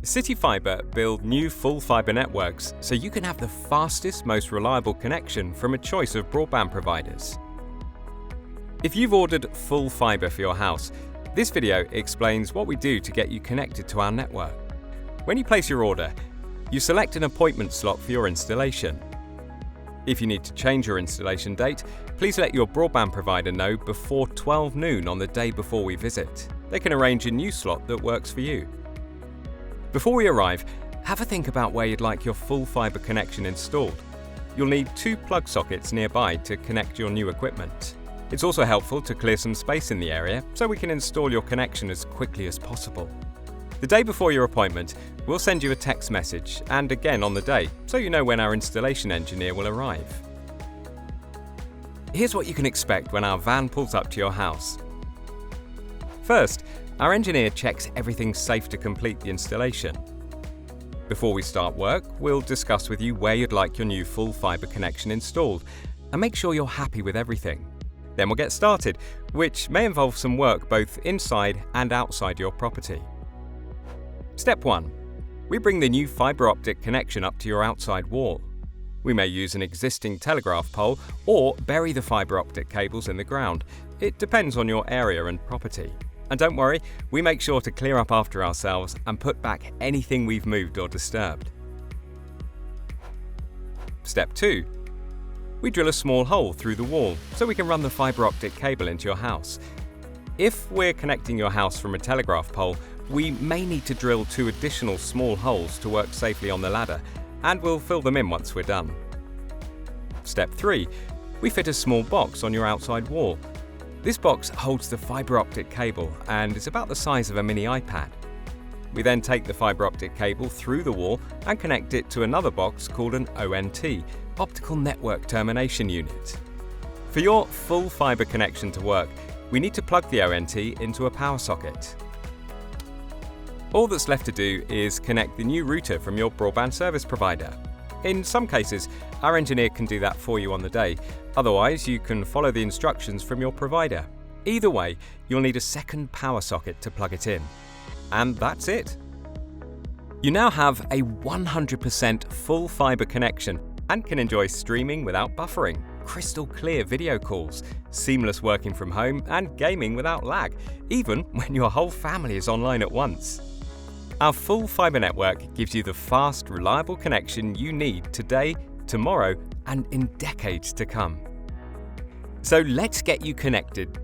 Fibre build new full fibre networks so you can have the fastest, most reliable connection from a choice of broadband providers. If you've ordered full fibre for your house, this video explains what we do to get you connected to our network. When you place your order, you select an appointment slot for your installation. If you need to change your installation date, please let your broadband provider know before 12 noon on the day before we visit. They can arrange a new slot that works for you. Before we arrive, have a think about where you'd like your full fibre connection installed. You'll need 2 plug sockets nearby to connect your new equipment. It's also helpful to clear some space in the area so we can install your connection as quickly as possible. The day before your appointment, we'll send you a text message and again on the day so you know when our installation engineer will arrive. Here's what you can expect when our van pulls up to your house. First, our engineer checks everything's safe to complete the installation. Before we start work, we'll discuss with you where you'd like your new full fibre connection installed and make sure you're happy with everything. Then we'll get started, which may involve some work both inside and outside your property. Step 1. We bring the new fibre optic connection up to your outside wall. We may use an existing telegraph pole or bury the fibre optic cables in the ground. It depends on your area and property. And don't worry, we make sure to clear up after ourselves and put back anything we've moved or disturbed. Step 2. We drill a small hole through the wall so we can run the fibre optic cable into your house. If we're connecting your house from a telegraph pole, we may need to drill 2 additional small holes to work safely on the ladder, and we'll fill them in once we're done. Step 3. We fit a small box on your outside wall. This box holds the fibre optic cable and is about the size of a mini iPad. We then take the fibre optic cable through the wall and connect it to another box called an ONT, Optical Network Termination Unit. For your full fibre connection to work, we need to plug the ONT into a power socket. All that's left to do is connect the new router from your broadband service provider. In some cases, our engineer can do that for you on the day. Otherwise, you can follow the instructions from your provider. Either way, you'll need a second power socket to plug it in. And that's it. You now have a 100% full fibre connection and can enjoy streaming without buffering, crystal clear video calls, seamless working from home, and gaming without lag, even when your whole family is online at once. Our full fibre network gives you the fast, reliable connection you need today, tomorrow, and in decades to come. So let's get you connected